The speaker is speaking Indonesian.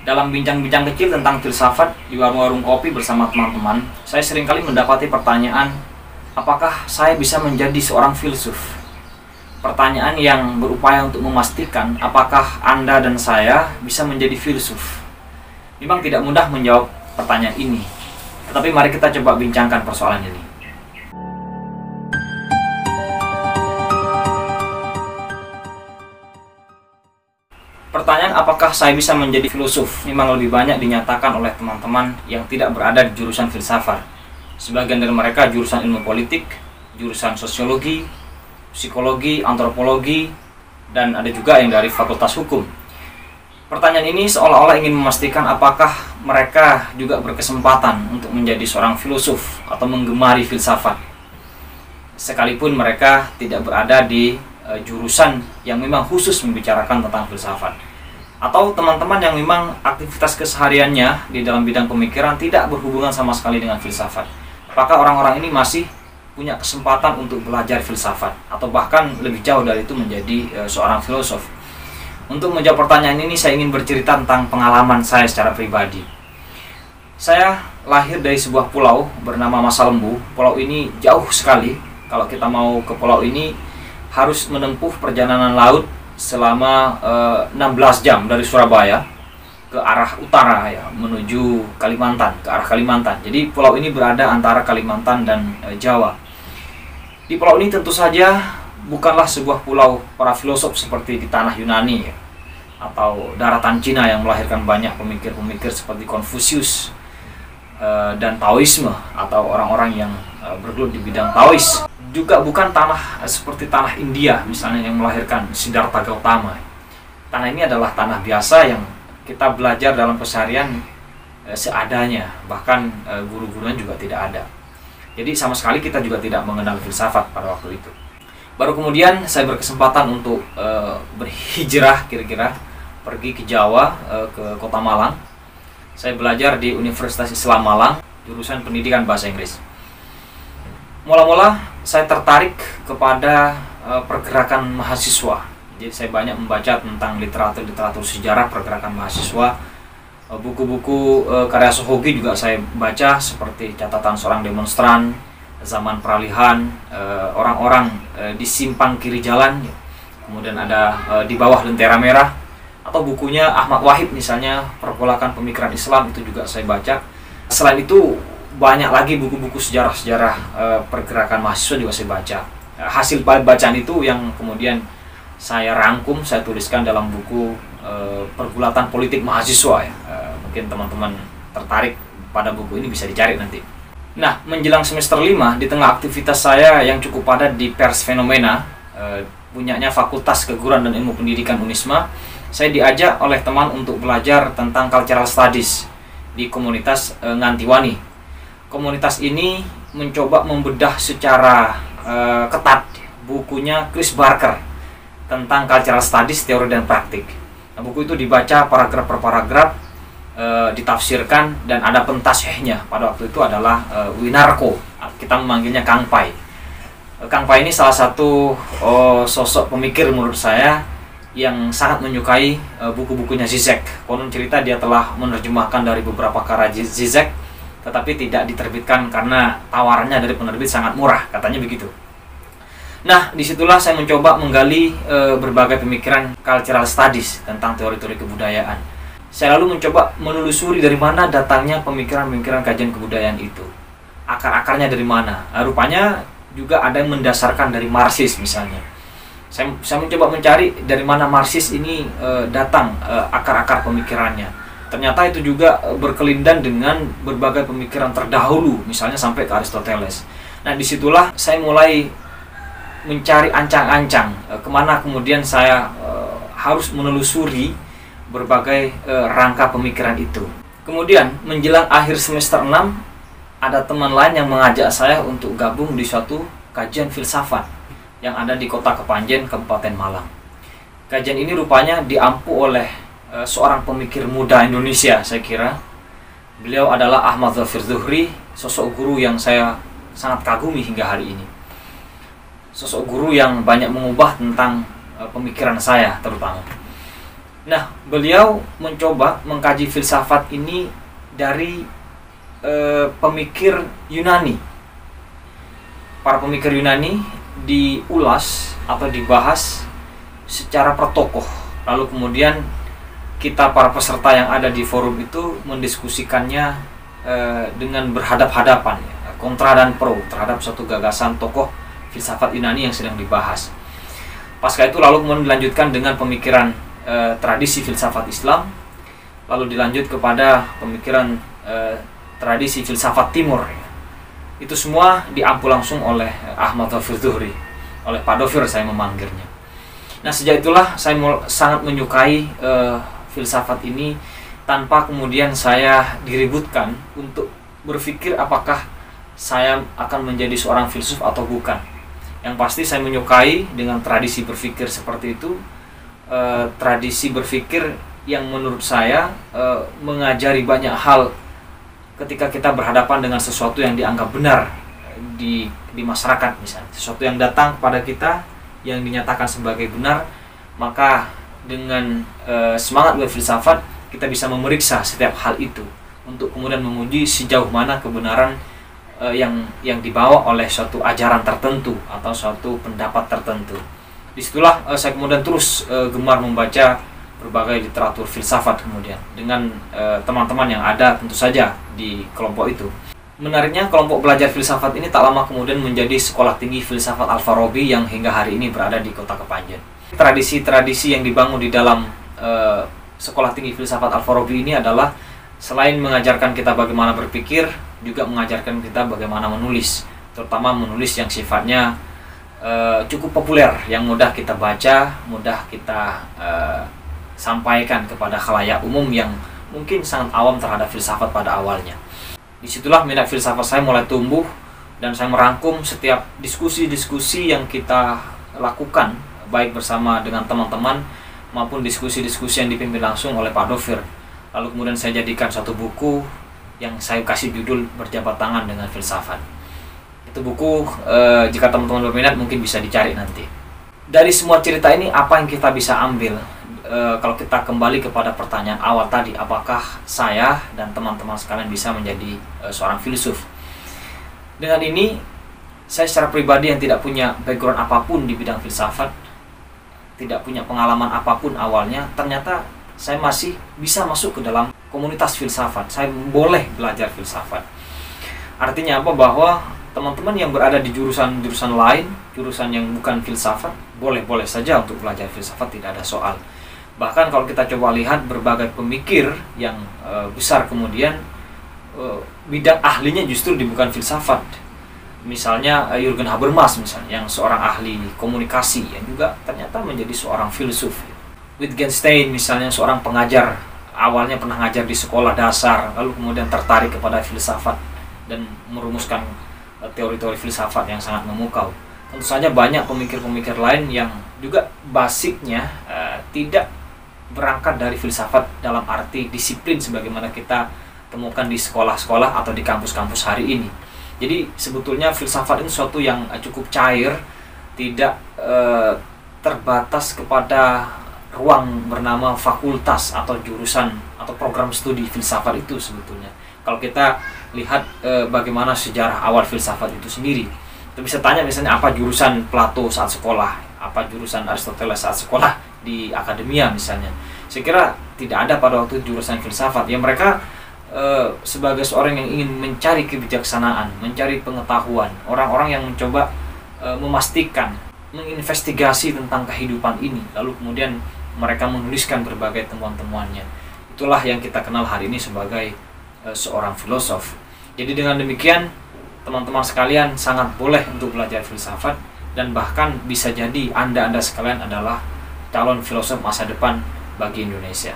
Dalam bincang-bincang kecil tentang filsafat di warung-warung kopi bersama teman-teman, saya seringkali mendapati pertanyaan, apakah saya bisa menjadi seorang filsuf? Pertanyaan yang berupaya untuk memastikan apakah Anda dan saya bisa menjadi filsuf. Memang tidak mudah menjawab pertanyaan ini, tetapi mari kita coba bincangkan persoalan ini. Pertanyaan apakah saya bisa menjadi filosof memang lebih banyak dinyatakan oleh teman-teman yang tidak berada di jurusan filsafat. Sebagian dari mereka jurusan ilmu politik, jurusan sosiologi, psikologi, antropologi, dan ada juga yang dari fakultas hukum. Pertanyaan ini seolah-olah ingin memastikan apakah mereka juga berkesempatan untuk menjadi seorang filosof atau menggemari filsafat, sekalipun mereka tidak berada di jurusan yang memang khusus membicarakan tentang filsafat, atau teman-teman yang memang aktivitas kesehariannya di dalam bidang pemikiran tidak berhubungan sama sekali dengan filsafat. Apakah orang-orang ini masih punya kesempatan untuk belajar filsafat atau bahkan lebih jauh dari itu menjadi seorang filosof? Untuk menjawab pertanyaan ini saya ingin bercerita tentang pengalaman saya secara pribadi. Saya lahir dari sebuah pulau bernama Masa Lembu. Pulau ini jauh sekali. Kalau kita mau ke pulau ini harus menempuh perjalanan laut selama 16 jam dari Surabaya ke arah utara ya, menuju Kalimantan, ke arah Kalimantan. Jadi pulau ini berada antara Kalimantan dan Jawa. Di pulau ini tentu saja bukanlah sebuah pulau para filosof seperti di tanah Yunani ya, atau daratan Cina yang melahirkan banyak pemikir-pemikir seperti Konfusius dan Taoisme atau orang-orang yang bergelut di bidang Taois. Juga bukan tanah seperti tanah India misalnya yang melahirkan Siddhartha Gautama. Tanah ini adalah tanah biasa yang kita belajar dalam keseharian seadanya, bahkan guru-gurunya juga tidak ada. Jadi sama sekali kita juga tidak mengenal filsafat pada waktu itu. Baru kemudian saya berkesempatan untuk berhijrah kira-kira, pergi ke Jawa, ke kota Malang. Saya belajar di Universitas Islam Malang, jurusan pendidikan bahasa Inggris. Mula-mula saya tertarik kepada pergerakan mahasiswa. Jadi saya banyak membaca tentang literatur sejarah pergerakan mahasiswa. Buku-buku karya Sohogi juga saya baca, seperti catatan seorang demonstran, zaman peralihan, orang-orang di simpang kiri jalan, kemudian ada di bawah lentera merah, atau bukunya Ahmad Wahid misalnya, pergolakan pemikiran Islam, itu juga saya baca. Selain itu banyak lagi buku-buku sejarah-sejarah pergerakan mahasiswa juga saya baca. Hasil bacaan itu yang kemudian saya rangkum, saya tuliskan dalam buku Pergulatan Politik Mahasiswa ya. Mungkin teman-teman tertarik pada buku ini bisa dicari nanti. Nah, menjelang semester 5, di tengah aktivitas saya yang cukup padat di Pers Fenomena, punyanya Fakultas Keguruan dan Ilmu Pendidikan Unisma, saya diajak oleh teman untuk belajar tentang Cultural Studies di komunitas Ngantiwani. Komunitas ini mencoba membedah secara ketat bukunya Chris Barker tentang Cultural Studies, Teori dan Praktik. Nah, buku itu dibaca paragraf per paragraf, ditafsirkan, dan ada pentasihnya. Pada waktu itu adalah Winarko, kita memanggilnya Kang Pai. Kang Pai ini salah satu sosok pemikir menurut saya yang sangat menyukai buku-bukunya Zizek. Konon cerita dia telah menerjemahkan dari beberapa karya Zizek, tetapi tidak diterbitkan karena tawarannya dari penerbit sangat murah, katanya begitu. Nah, disitulah saya mencoba menggali berbagai pemikiran cultural studies tentang teori-teori kebudayaan. Saya lalu mencoba menelusuri dari mana datangnya pemikiran-pemikiran kajian kebudayaan itu. Akar-akarnya dari mana? Rupanya juga ada yang mendasarkan dari Marxis misalnya. Saya mencoba mencari dari mana Marxis ini datang akar-akar pemikirannya. Ternyata itu juga berkelindan dengan berbagai pemikiran terdahulu, misalnya sampai ke Aristoteles. Nah, disitulah saya mulai mencari ancang-ancang kemana kemudian saya harus menelusuri berbagai rangka pemikiran itu. Kemudian menjelang akhir semester 6, ada teman lain yang mengajak saya untuk gabung di suatu kajian filsafat yang ada di Kota Kepanjen, Kabupaten Malang. Kajian ini rupanya diampu oleh seorang pemikir muda Indonesia, saya kira. Beliau adalah Ahmad Zafir Zuhri, sosok guru yang saya sangat kagumi hingga hari ini. Sosok guru yang banyak mengubah tentang pemikiran saya terutama. Nah, beliau mencoba mengkaji filsafat ini dari pemikir Yunani. Para pemikir Yunani diulas atau dibahas secara per tokoh. Lalu kemudian kita para peserta yang ada di forum itu mendiskusikannya dengan berhadap-hadapan, kontra dan pro terhadap suatu gagasan tokoh filsafat Yunani yang sedang dibahas. Pasca itu lalu kemudian dilanjutkan dengan pemikiran tradisi filsafat Islam, lalu dilanjut kepada pemikiran tradisi filsafat Timur. Itu semua diampu langsung oleh Ahmad Dhafir Zuhri, oleh Pak Dhafir saya memanggilnya. Nah, sejak itulah saya sangat menyukai filsafat ini, tanpa kemudian saya diributkan untuk berpikir apakah saya akan menjadi seorang filsuf atau bukan. Yang pasti saya menyukai dengan tradisi berpikir seperti itu, tradisi berpikir yang menurut saya mengajari banyak hal ketika kita berhadapan dengan sesuatu yang dianggap benar di masyarakat, misalnya sesuatu yang datang kepada kita yang dinyatakan sebagai benar, maka dengan semangat berfilsafat kita bisa memeriksa setiap hal itu untuk kemudian menguji sejauh mana kebenaran yang dibawa oleh suatu ajaran tertentu atau suatu pendapat tertentu. Disitulah saya kemudian terus gemar membaca berbagai literatur filsafat kemudian dengan teman-teman yang ada tentu saja di kelompok itu. Menariknya, kelompok belajar filsafat ini tak lama kemudian menjadi Sekolah Tinggi Filsafat Al-Farabi yang hingga hari ini berada di Kota Kepanjen. Tradisi-tradisi yang dibangun di dalam Sekolah Tinggi Filsafat Al-Farabi ini adalah selain mengajarkan kita bagaimana berpikir, juga mengajarkan kita bagaimana menulis, terutama menulis yang sifatnya cukup populer, yang mudah kita baca, mudah kita sampaikan kepada khalayak umum yang mungkin sangat awam terhadap filsafat pada awalnya. Disitulah minat filsafat saya mulai tumbuh, dan saya merangkum setiap diskusi-diskusi yang kita lakukan, baik bersama dengan teman-teman maupun diskusi-diskusi yang dipimpin langsung oleh Pak Dhafir. Lalu kemudian saya jadikan satu buku yang saya kasih judul Berjabat Tangan dengan Filsafat. Itu buku, jika teman-teman berminat mungkin bisa dicari nanti. Dari semua cerita ini apa yang kita bisa ambil? Kalau kita kembali kepada pertanyaan awal tadi, apakah saya dan teman-teman sekalian bisa menjadi seorang filsuf? Dengan ini, saya secara pribadi yang tidak punya background apapun di bidang filsafat, tidak punya pengalaman apapun awalnya, ternyata saya masih bisa masuk ke dalam komunitas filsafat. Saya boleh belajar filsafat. Artinya apa? Bahwa teman-teman yang berada di jurusan-jurusan lain, jurusan yang bukan filsafat, boleh-boleh saja untuk belajar filsafat, tidak ada soal. Bahkan kalau kita coba lihat berbagai pemikir yang besar kemudian bidang ahlinya justru di bukan filsafat. Misalnya Jürgen Habermas misalnya, yang seorang ahli komunikasi yang juga ternyata menjadi seorang filsuf. Wittgenstein misalnya, seorang pengajar, awalnya pernah ngajar di sekolah dasar, lalu kemudian tertarik kepada filsafat dan merumuskan teori-teori filsafat yang sangat memukau. Tentu saja banyak pemikir-pemikir lain yang juga basicnya tidak berangkat dari filsafat dalam arti disiplin sebagaimana kita temukan di sekolah-sekolah atau di kampus-kampus hari ini. Jadi sebetulnya filsafat itu sesuatu yang cukup cair, tidak terbatas kepada ruang bernama fakultas atau jurusan atau program studi filsafat itu sebetulnya. Kalau kita lihat bagaimana sejarah awal filsafat itu sendiri, kita bisa tanya misalnya apa jurusan Plato saat sekolah, apa jurusan Aristoteles saat sekolah di akademia misalnya. Saya kira tidak ada pada waktu jurusan filsafat. Ya mereka sebagai seorang yang ingin mencari kebijaksanaan, mencari pengetahuan, orang-orang yang mencoba memastikan, menginvestigasi tentang kehidupan ini, lalu kemudian mereka menuliskan berbagai temuan-temuannya. Itulah yang kita kenal hari ini sebagai seorang filosof. Jadi dengan demikian teman-teman sekalian sangat boleh untuk belajar filsafat, dan bahkan bisa jadi Anda sekalian adalah calon filosof masa depan bagi Indonesia.